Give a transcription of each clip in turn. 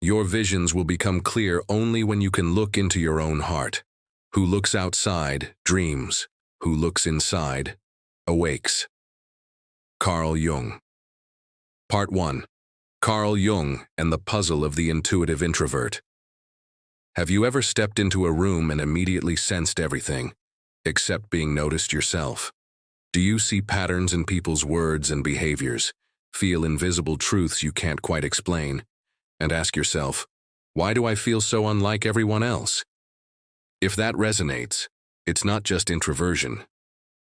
Your visions will become clear only when you can look into your own heart. Who looks outside dreams. Who looks inside awakes. Carl Jung. Part 1. Carl Jung and the puzzle of the intuitive introvert. Have you ever stepped into a room and immediately sensed everything, except being noticed yourself? Do you see patterns in people's words and behaviors, feel invisible truths you can't quite explain, and ask yourself, why do I feel so unlike everyone else? If that resonates, it's not just introversion.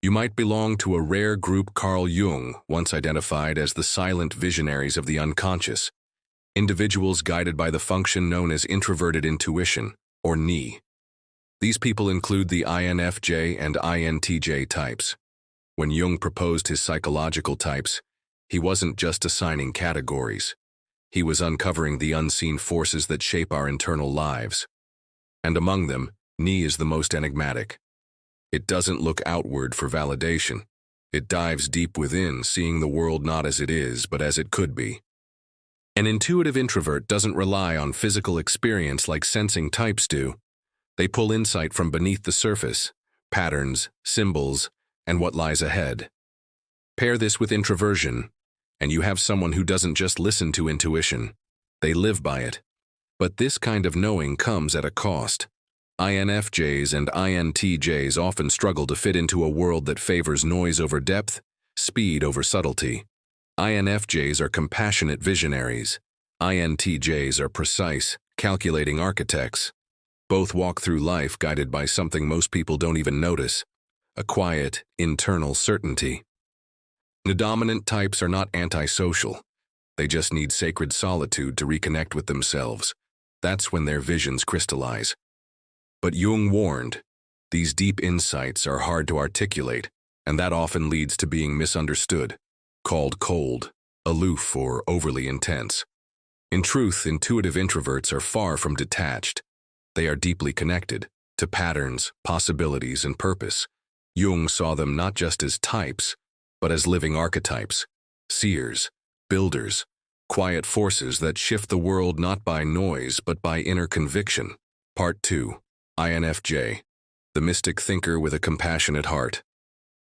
You might belong to a rare group Carl Jung once identified as the silent visionaries of the unconscious, individuals guided by the function known as introverted intuition, or NI. These people include the INFJ and INTJ types. When Jung proposed his psychological types, he wasn't just assigning categories. He was uncovering the unseen forces that shape our internal lives. And among them, NI is the most enigmatic. It doesn't look outward for validation. It dives deep within, seeing the world not as it is, but as it could be. An intuitive introvert doesn't rely on physical experience like sensing types do. They pull insight from beneath the surface, patterns, symbols, and what lies ahead. Pair this with introversion, and you have someone who doesn't just listen to intuition. They live by it. But this kind of knowing comes at a cost. INFJs and INTJs often struggle to fit into a world that favors noise over depth, speed over subtlety. INFJs are compassionate visionaries. INTJs are precise, calculating architects. Both walk through life guided by something most people don't even notice, a quiet, internal certainty. The dominant types are not antisocial. They just need sacred solitude to reconnect with themselves. That's when their visions crystallize. But Jung warned, these deep insights are hard to articulate, and that often leads to being misunderstood, called cold, aloof, or overly intense. In truth, intuitive introverts are far from detached. They are deeply connected to patterns, possibilities, and purpose. Jung saw them not just as types, but as living archetypes, seers, builders, quiet forces that shift the world not by noise but by inner conviction. Part 2. INFJ, the mystic thinker with a compassionate heart.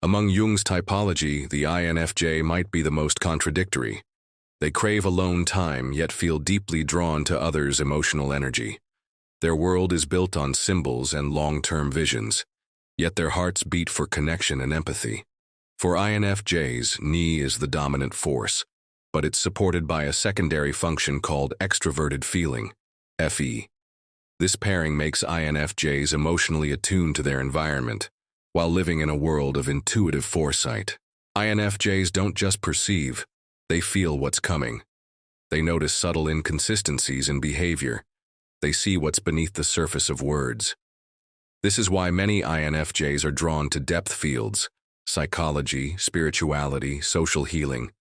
Among Jung's typology, the INFJ might be the most contradictory. They crave alone time, yet feel deeply drawn to others' emotional energy. Their world is built on symbols and long-term visions, yet their hearts beat for connection and empathy. For INFJs, NI is the dominant force, but it's supported by a secondary function called extroverted feeling, FE. This pairing makes INFJs emotionally attuned to their environment, while living in a world of intuitive foresight. INFJs don't just perceive, they feel what's coming. They notice subtle inconsistencies in behavior. They see what's beneath the surface of words. This is why many INFJs are drawn to depth fields, psychology, spirituality, social healing,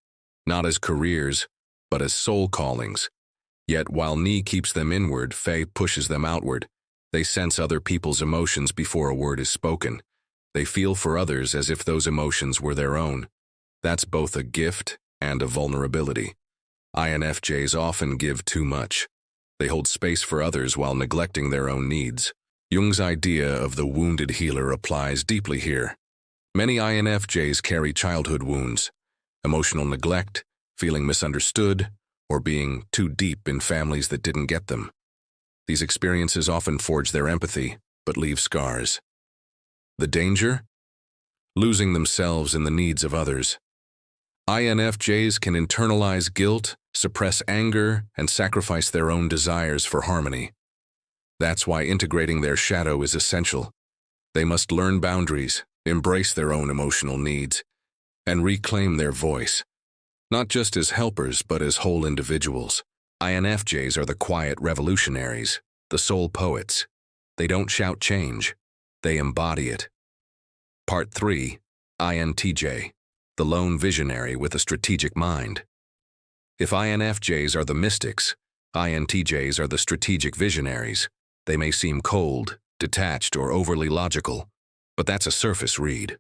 not as careers, but as soul callings. Yet while NI keeps them inward, Fe pushes them outward. They sense other people's emotions before a word is spoken. They feel for others as if those emotions were their own. That's both a gift and a vulnerability. INFJs often give too much. They hold space for others while neglecting their own needs. Jung's idea of the wounded healer applies deeply here. Many INFJs carry childhood wounds, emotional neglect, feeling misunderstood, or being too deep in families that didn't get them. These experiences often forge their empathy, but leave scars. The danger? Losing themselves in the needs of others. INFJs can internalize guilt, suppress anger, and sacrifice their own desires for harmony. That's why integrating their shadow is essential. They must learn boundaries, embrace their own emotional needs, and reclaim their voice. Not just as helpers, but as whole individuals. INFJs are the quiet revolutionaries, the soul poets. They don't shout change, they embody it. Part 3. INTJ, the lone visionary with a strategic mind. If INFJs are the mystics, INTJs are the strategic visionaries. They may seem cold, detached, or overly logical, but that's a surface read.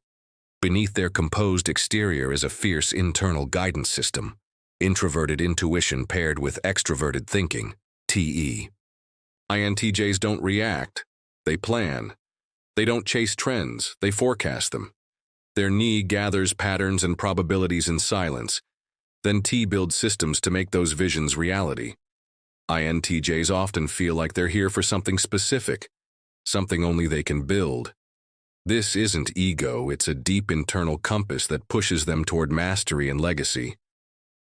Beneath their composed exterior is a fierce internal guidance system, introverted intuition paired with extroverted thinking. TE. INTJs don't react, they plan. They don't chase trends, they forecast them. Their Ni gathers patterns and probabilities in silence. Then T builds systems to make those visions reality. INTJs often feel like they're here for something specific, something only they can build. This isn't ego, it's a deep internal compass that pushes them toward mastery and legacy.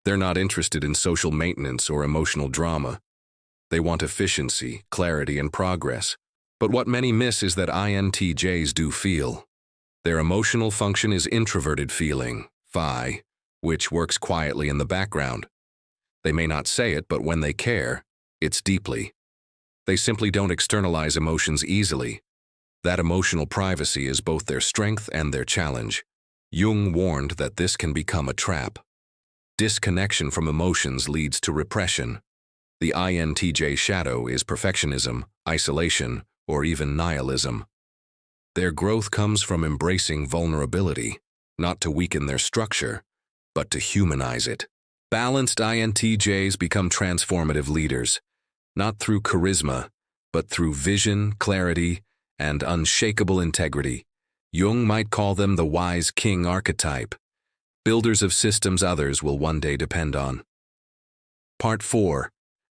They're not interested in social maintenance or emotional drama. They want efficiency, clarity, and progress. But what many miss is that INTJs do feel. Their emotional function is introverted feeling, phi, which works quietly in the background. They may not say it, but when they care, it's deeply. They simply don't externalize emotions easily. That emotional privacy is both their strength and their challenge. Jung warned that this can become a trap. Disconnection from emotions leads to repression. The INTJ shadow is perfectionism, isolation, or even nihilism. Their growth comes from embracing vulnerability, not to weaken their structure, but to humanize it. Balanced INTJs become transformative leaders, not through charisma, but through vision, clarity, and unshakable integrity. Jung might call them the wise king archetype, builders of systems others will one day depend on. Part 4.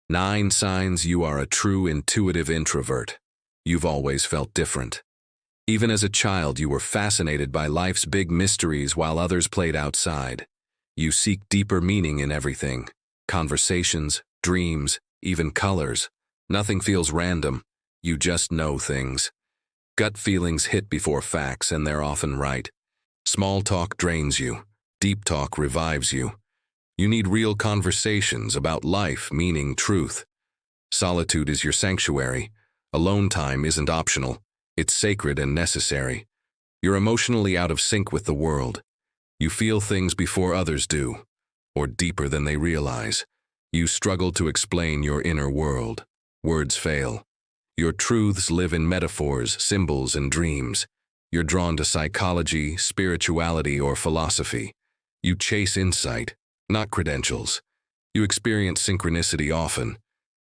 9 signs you are a true intuitive introvert. You've always felt different. Even as a child, you were fascinated by life's big mysteries while others played outside. You seek deeper meaning in everything. Conversations, dreams, even colors. Nothing feels random. You just know things. Gut feelings hit before facts, and they're often right. Small talk drains you. Deep talk revives you. You need real conversations about life, meaning, truth. Solitude is your sanctuary. Alone time isn't optional. It's sacred and necessary. You're emotionally out of sync with the world. You feel things before others do, or deeper than they realize. You struggle to explain your inner world. Words fail. Your truths live in metaphors, symbols, and dreams. You're drawn to psychology, spirituality, or philosophy. You chase insight, not credentials. You experience synchronicity often.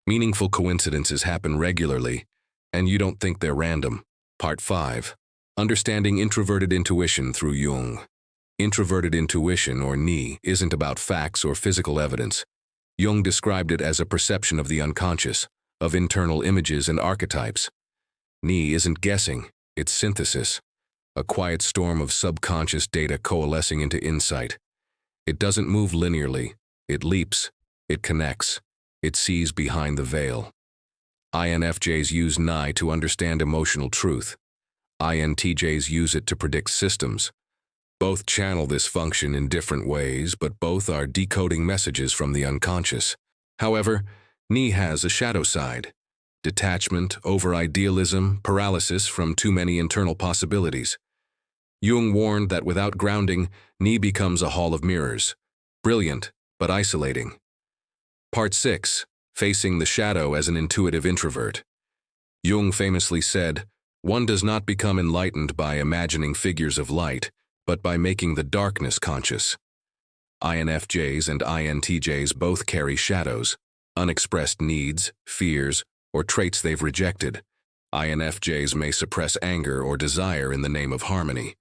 Meaningful coincidences happen regularly, and you don't think they're random. Part 5. Understanding introverted intuition through Jung. Introverted intuition, or Ni, isn't about facts or physical evidence. Jung described it as a perception of the unconscious, of internal images and archetypes. Ni isn't guessing, it's synthesis, a quiet storm of subconscious data coalescing into insight. It doesn't move linearly, it leaps, it connects, it sees behind the veil. INFJs use Ni to understand emotional truth. INTJs use it to predict systems. Both channel this function in different ways, but both are decoding messages from the unconscious. However, Ni has a shadow side. Detachment, over-idealism, paralysis from too many internal possibilities. Jung warned that without grounding, Ni becomes a hall of mirrors. Brilliant, but isolating. Part 6. Facing the shadow as an intuitive introvert. Jung famously said, "One does not become enlightened by imagining figures of light, but by making the darkness conscious." INFJs and INTJs both carry shadows, unexpressed needs, fears, or traits they've rejected. INFJs may suppress anger or desire in the name of harmony.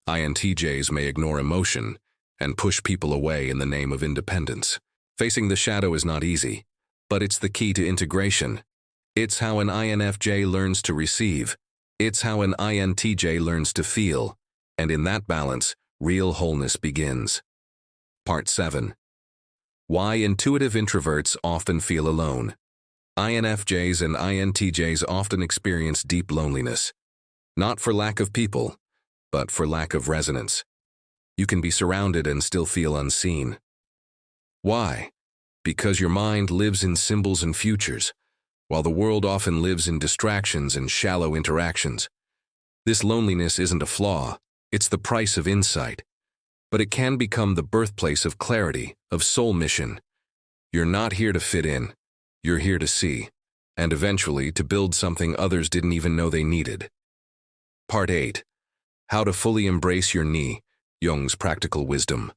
INTJs may ignore emotion and push people away in the name of independence. Facing the shadow is not easy, but it's the key to integration. It's how an INFJ learns to receive. It's how an INTJ learns to feel. And in that balance, real wholeness begins. Part 7. Why intuitive introverts often feel alone. INFJs and INTJs often experience deep loneliness, not for lack of people, but for lack of resonance. You can be surrounded and still feel unseen. Why? Because your mind lives in symbols and futures, while the world often lives in distractions and shallow interactions. This loneliness isn't a flaw, it's the price of insight. But it can become the birthplace of clarity, of soul mission. You're not here to fit in. You're here to see, and eventually to build something others didn't even know they needed. Part 8. How to fully embrace your Ni, Jung's practical wisdom.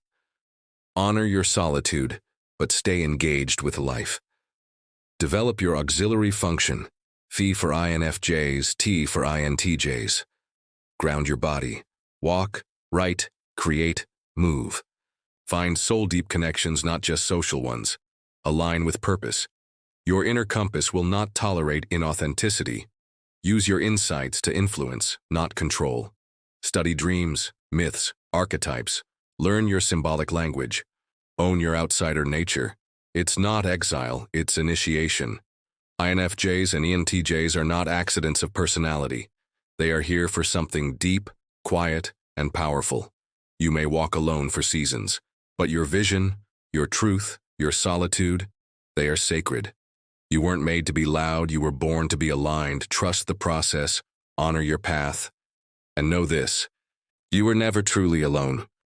Honor your solitude, but stay engaged with life. Develop your auxiliary function. F for INFJs, T for INTJs. Ground your body. Walk, write, create, move. Find soul-deep connections, not just social ones. Align with purpose. Your inner compass will not tolerate inauthenticity. Use your insights to influence, not control. Study dreams, myths, archetypes. Learn your symbolic language. Own your outsider nature. It's not exile, it's initiation. INFJs and ENTJs are not accidents of personality. They are here for something deep, quiet, and powerful. You may walk alone for seasons, but your vision, your truth, your solitude, they are sacred. You weren't made to be loud, you were born to be aligned. Trust the process, honor your path, and know this: you were never truly alone.